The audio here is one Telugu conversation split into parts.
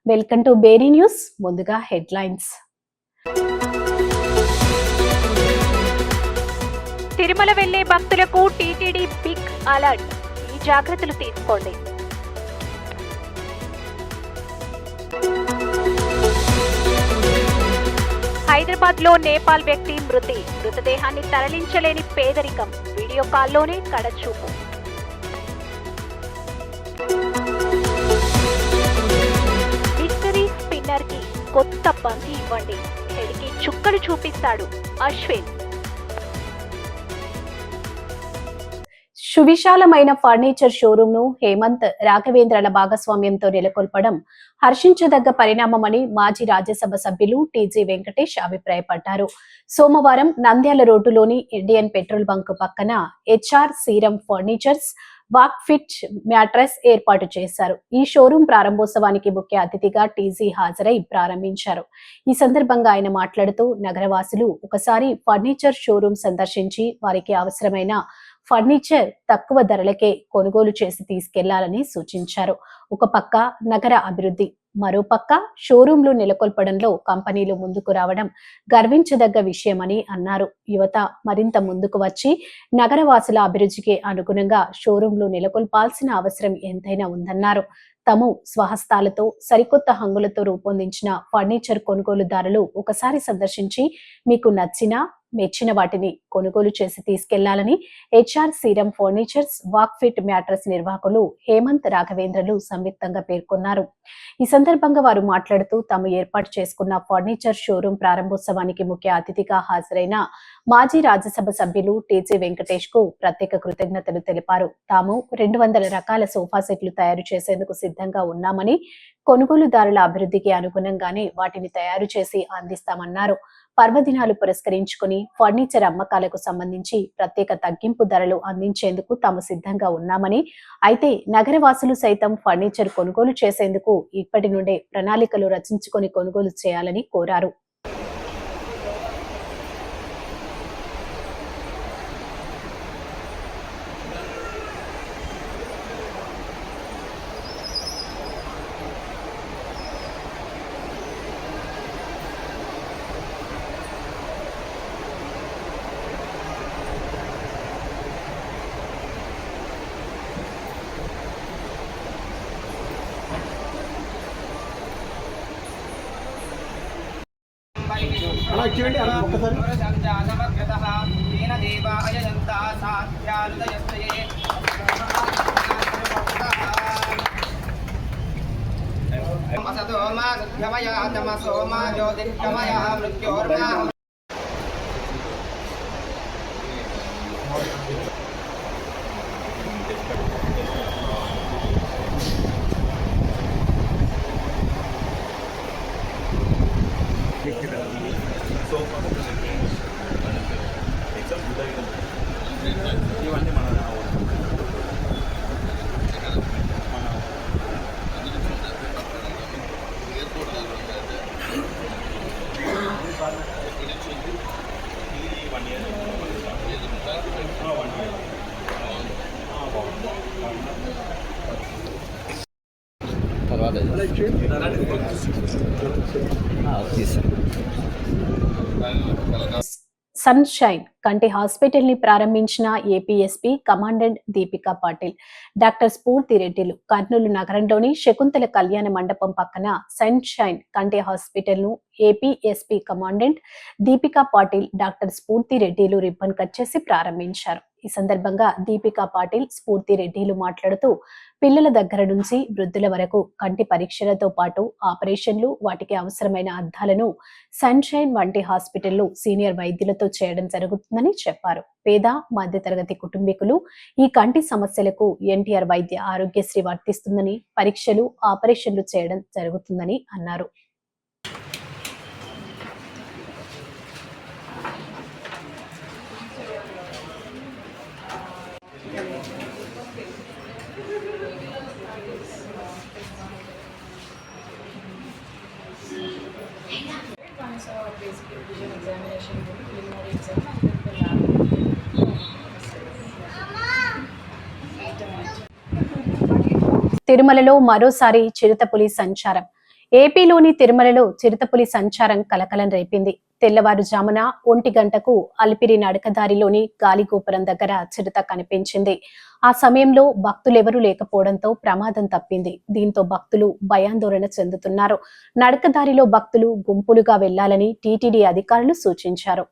Welcome to Berry news. ముందుగా హెడ్లైన్స్. తిరుమల వెళ్లే భక్తులకు టీటీడీ బిగ్ అలర్ట్. ఈ జాగ్రత్తలు తీసుకోండి. హైదరాబాద్ లో నేపాల్ వ్యక్తి మృతదేహాన్ని తరలించలేని పేదరికం. వీడియో కాల్లోనే కడచూపు. కి కొత్త బంతి ఇవ్వండి. హెడ్కి చుక్కలు చూపిస్తాడు అశ్విన్. సువిశాలమైన ఫర్నిచర్ షోరూమ్ ను హేమంత్ రాఘవేంద్రల భాగస్వామ్యంతో నెలకొల్పడం హర్షించదగ్గ పరిణామమని మాజీ రాజ్యసభ సభ్యులు టీజీ వెంకటేష్ అభిప్రాయపడ్డారు. సోమవారం నంద్యాల రోడ్డులోని ఇండియన్ పెట్రోల్ బంక్ పక్కన HR serum furnitures walk fit mattress ఏర్పాటు చేశారు. ఈ షోరూం ప్రారంభోత్సవానికి ముఖ్య అతిథిగా టీజీ హాజరై ప్రారంభించారు. ఈ సందర్భంగా ఆయన మాట్లాడుతూ నగరవాసులు ఒకసారి ఫర్నిచర్ షోరూం సందర్శించి వారికి అవసరమైన ఫర్నిచర్ తక్కువ ధరలకే కొనుగోలు చేసి తీసుకెళ్లాలని సూచించారు. ఒక పక్క నగర అభివృద్ధి, మరోపక్క షోరూంలు నెలకొల్పడంలో కంపెనీలు ముందుకు రావడం గర్వించదగ్గ విషయమని అన్నారు. యువత మరింత ముందుకు వచ్చి నగరవాసుల అభిరుచికి అనుగుణంగా షోరూంలు నెలకొల్పాల్సిన అవసరం ఎంతైనా ఉందన్నారు. తాము స్వహస్తాలతో సరికొత్త హంగులతో రూపొందించిన ఫర్నిచర్ కొనుగోలుదారులు ఒకసారి సందర్శించి మీకు మెచ్చిన వాటిని కొనుగోలు చేసి తీసుకెళ్లాలని HR serum furnitures walk fit mattress నిర్వాహకులు హేమంత్ రాఘవేంద్రలు సంయుక్తంగా పేర్కొన్నారు. ఈ సందర్భంగా వారు మాట్లాడుతూ తాము ఏర్పాటు చేసుకున్న ఫర్నిచర్ షోరూం ప్రారంభోత్సవానికి ముఖ్య అతిథిగా హాజరైన మాజీ రాజ్యసభ సభ్యులు టీజీ వెంకటేష్ కు ప్రత్యేక కృతజ్ఞతలు తెలిపారు. తాము 200 రకాల సోఫా సెట్లు తయారు చేసేందుకు సిద్ధంగా ఉన్నామని, కొనుగోలుదారుల అభివృద్ధికి అనుగుణంగానే వాటిని తయారు చేసి అందిస్తామన్నారు. పర్వదినాలు పురస్కరించుకుని ఫర్నిచర్ అమ్మకాలకు సంబంధించి ప్రత్యేక తగ్గింపు ధరలు అందించేందుకు తాము సిద్ధంగా ఉన్నామని, అయితే నగరవాసులు సైతం ఫర్నిచర్ కొనుగోలు చేసేందుకు ఇప్పటి నుండే ప్రణాళికలు రచించుకొని కొనుగోలు చేయాలని కోరారు. అలా చేయండి. అలా ఒక్కసారి ఇవన్నీ మన సన్ షైన్ కంటి హాస్పిటల్ ని ప్రారంభించిన APSP commandant Deepika Patil, doctor స్ఫూర్తి రెడ్డిలు కర్నూలు నగరంలోని శకుంతల కళ్యాణ మండపం పక్కన సన్ షైన్ కంటి హాస్పిటల్ ను APSP commandant Deepika Patil, doctor స్ఫూర్తి రెడ్డిలు రిబ్బన్ కట్ చేసి ప్రారంభించారు. ఈ సందర్భంగా దీపికా పాటిల్, స్ఫూర్తి రెడ్డిలు మాట్లాడుతూ పిల్లల దగ్గర నుంచి వృద్ధుల వరకు కంటి పరీక్షలతో పాటు ఆపరేషన్లు, వాటికి అవసరమైన అద్దాలను సన్షైన్ వంటి హాస్పిటల్లో సీనియర్ వైద్యులతో చేయడం జరుగుతుందని చెప్పారు. పేద మధ్యతరగతి కుటుంబీకులు ఈ కంటి సమస్యలకు ఎన్టీఆర్ వైద్య ఆరోగ్యశ్రీ వర్తిస్తుందని, పరీక్షలు, ఆపరేషన్లు చేయడం జరుగుతుందని అన్నారు. తిరుమలలో మరోసారి చిరుతపులి సంచారం. ఏపీలోని తిరుమలలో చిరుతపులి సంచారం కలకలం రేపింది. తెల్లవారుజామున 1 గంటకు అలిపిరి నడకదారిలోని గాలిగోపురం దగ్గర చిరుత కనిపించింది. ఆ సమయంలో భక్తులెవరూ లేకపోవడంతో ప్రమాదం తప్పింది. దీంతో భక్తులు భయాందోళన చెందుతున్నారు. నడకదారిలో భక్తులు గుంపులుగా వెళ్లాలని టీటీడీ అధికారులు సూచించారు.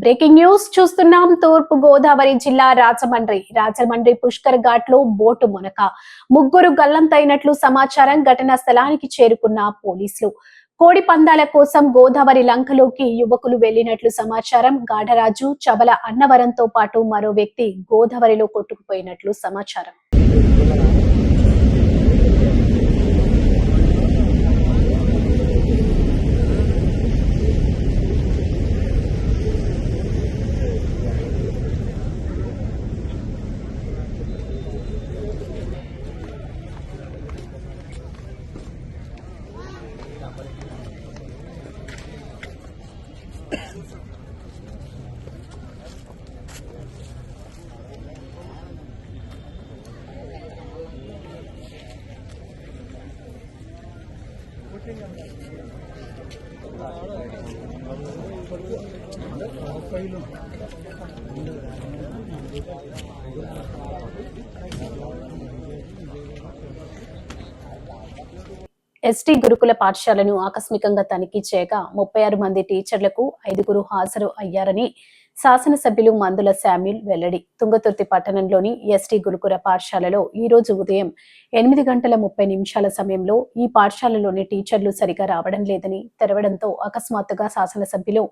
బ్రేకింగ్ న్యూస్ చూస్తున్నాం. తూర్పు గోదావరి జిల్లా రాజమండ్రి పుష్కర్ ఘాట్ లో బోటు మునక 3 గల్లంతైనట్లు సమాచారం. ఘటనా స్థలానికి చేరుకున్న పోలీసులు కోడి పందాల కోసం గోదావరి లంకలోకి యువకులు వెళ్లినట్లు సమాచారం. గాఢరాజు, చబల అన్నవరంతో పాటు మరో వ్యక్తి గోదావరిలో కొట్టుకుపోయినట్లు సమాచారం. ఎస్టీ గురుకుల పాఠశాలను ఆకస్మికంగా తనిఖీ చేయగా 36 మంది టీచర్లకు 5గురు హాజరు అయ్యారని శాసనసభ్యులు మందుల శామ్యూల్ వెల్లడి. తుంగతుర్తి పట్టణంలోని ఎస్టీ గురుకుల పాఠశాలలో ఈ రోజు ఉదయం 8:30 సమయంలో ఈ పాఠశాలలోని టీచర్లు సరిగా రావడం లేదని తెరవడంతో అకస్మాత్తుగా శాసనసభ్యులు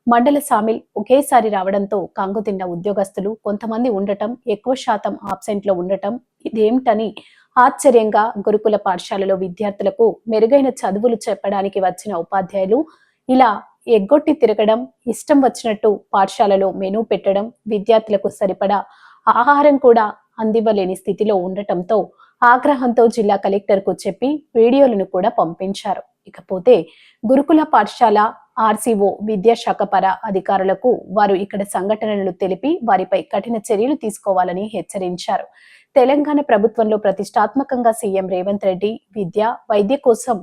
మండల శామ్యూల్ ఒకేసారి రావడంతో కంగుతిన్న ఉద్యోగస్తులు కొంతమంది ఉండటం, ఎక్కువ శాతం ఆబ్సెంట్లో ఉండటం ఇదేమిటని ఆశ్చర్యంగా గురుకుల పాఠశాలలో విద్యార్థులకు మెరుగైన చదువులు చెప్పడానికి వచ్చిన ఉపాధ్యాయులు ఇలా ఎగ్గొట్టి తిరగడం, ఇష్టం వచ్చినట్టు పాఠశాలలో మెనూ పెట్టడం, విద్యార్థులకు సరిపడా ఆహారం కూడా అందివ్వలేని స్థితిలో ఉండటంతో ఆగ్రహంతో జిల్లా కలెక్టర్ కు చెప్పి వీడియోలను కూడా పంపించారు. ఇకపోతే గురుకుల పాఠశాల ఆర్సీఓ విద్యాశాఖ పర అధికారులకు వారు ఇక్కడ సంఘటనలు తెలిపి వారిపై కఠిన చర్యలు తీసుకోవాలని హెచ్చరించారు. తెలంగాణ ప్రభుత్వంలో ప్రతిష్టాత్మకంగా సీఎం రేవంత్ రెడ్డి విద్య, వైద్య కోసం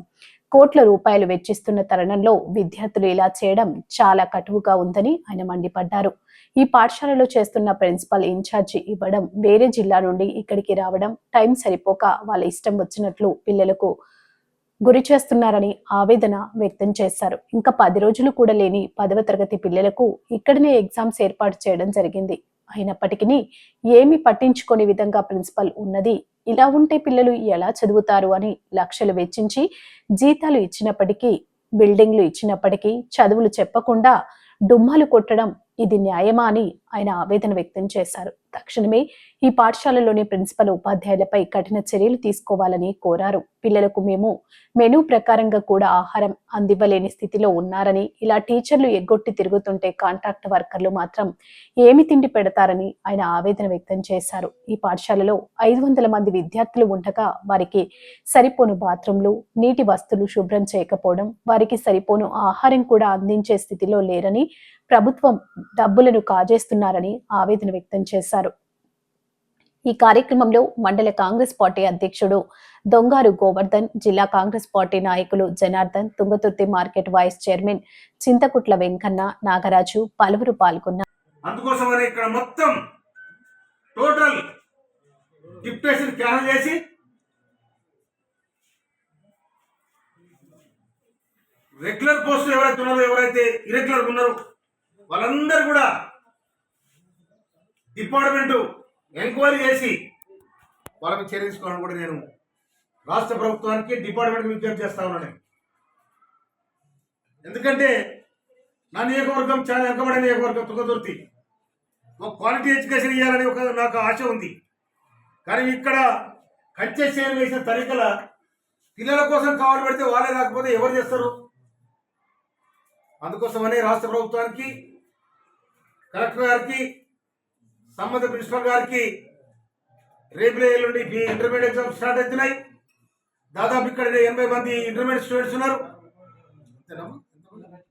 కోట్ల రూపాయలు వెచ్చిస్తున్న తరుణంలో విద్యార్థులు ఇలా చేయడం చాలా కటువుగా ఉందని ఆయన మండిపడ్డారు. ఈ పాఠశాలలో చేస్తున్న ప్రిన్సిపల్ ఇన్ఛార్జి ఇవ్వడం, వేరే జిల్లా నుండి ఇక్కడికి రావడం, టైం సరిపోక వాళ్ళ ఇష్టం వచ్చినట్లు పిల్లలకు గురి చేస్తున్నారని ఆవేదన వ్యక్తం చేశారు. ఇంకా 10 రోజులు కూడా లేని 10వ తరగతి పిల్లలకు ఇక్కడనే ఎగ్జామ్స్ ఏర్పాటు చేయడం జరిగింది. అయినప్పటికీ ఏమి పట్టించుకోని విధంగా ప్రిన్సిపల్ ఉన్నది. ఇలా ఉంటే పిల్లలు ఎలా చదువుతారు అని లక్షలు వెచ్చించి జీతాలు ఇచ్చినప్పటికీ, బిల్డింగ్లు ఇచ్చినప్పటికీ చదువులు చెప్పకుండా డుమ్మాలు కొట్టడం ఇది న్యాయమా అని ఆయన ఆవేదన వ్యక్తం చేశారు. తక్షణమే ఈ పాఠశాలలోని ప్రిన్సిపల్ ఉపాధ్యాయులపై కఠిన చర్యలు తీసుకోవాలని కోరారు. పిల్లలకు మేము మెనూ ప్రకారంగా కూడా ఆహారం అందివ్వలేని స్థితిలో ఉన్నారని, ఇలా టీచర్లు ఎగ్గొట్టి తిరుగుతుంటే కాంట్రాక్ట్ వర్కర్లు మాత్రం ఏమి తిండి పెడతారని ఆయన ఆవేదన వ్యక్తం చేశారు. ఈ పాఠశాలలో 500 మంది విద్యార్థులు ఉండగా వారికి సరిపోను బాత్రూంలు, నీటి వస్తువులు శుభ్రం చేయకపోవడం, వారికి సరిపోను ఆహారం కూడా అందించే స్థితిలో లేరని, ప్రభుత్వం డబ్బులను కాజేస్తున్నారని ఆవేదన వ్యక్తం చేశారు. ఈ కార్యక్రమంలో మండల కాంగ్రెస్ పార్టీ అధ్యక్షుడు దొంగారు గోవర్ధన్, జిల్లా కాంగ్రెస్ పార్టీ నాయకులు Janardhan, Thungathurthi market vice chairman Chintakutla Venkanna, Nagaraju పలువురు పాల్గొన్నారు. అందుకోసమని ఇక్కడ మొత్తం టోటల్ డిప్యుటేషన్ క్యాన్సిల్ చేసి రెగ్యులర్ పోస్టులు ఎవరైతే ఉన్నారో, ఎవరైతే ఇరెగ్యులర్ ఉన్నారో వాళ్ళందరూ కూడా డిపార్ట్మెంట్ ఎంక్వైరీ చేసి వాళ్ళకి చర్య తీసుకోవాలని కూడా నేను రాష్ట్ర ప్రభుత్వానికి డిపార్ట్మెంట్కి విజ్ఞప్తి చేస్తా ఉన్నాను. ఎందుకంటే నా నియోజకవర్గం చాలా వెనుకబడిన నియోజకవర్గం తుంగతుర్తి. ఒక క్వాలిటీ ఎడ్యుకేషన్ ఇవ్వాలని నాకు ఆశ ఉంది. కానీ ఇక్కడ కన్సెషన్ వేసిన తరీకల పిల్లల కోసం కావాలి పెడితే వాళ్ళే రాకపోతే ఎవరు చేస్తారు? అందుకోసమని రాష్ట్ర ప్రభుత్వానికి, కలెక్టర్ గారికి, సంబంధిత ప్రిన్సిపల్ గారికి రేపు ఎల్లుండి ఇంటర్మీడియట్ ఎగ్జామ్స్ స్టార్ట్ అవుతున్నాయి. దాదాపు ఇక్కడ 80 మంది ఇంటర్మీడియట్ స్టూడెంట్స్ ఉన్నారు. అంతేనా?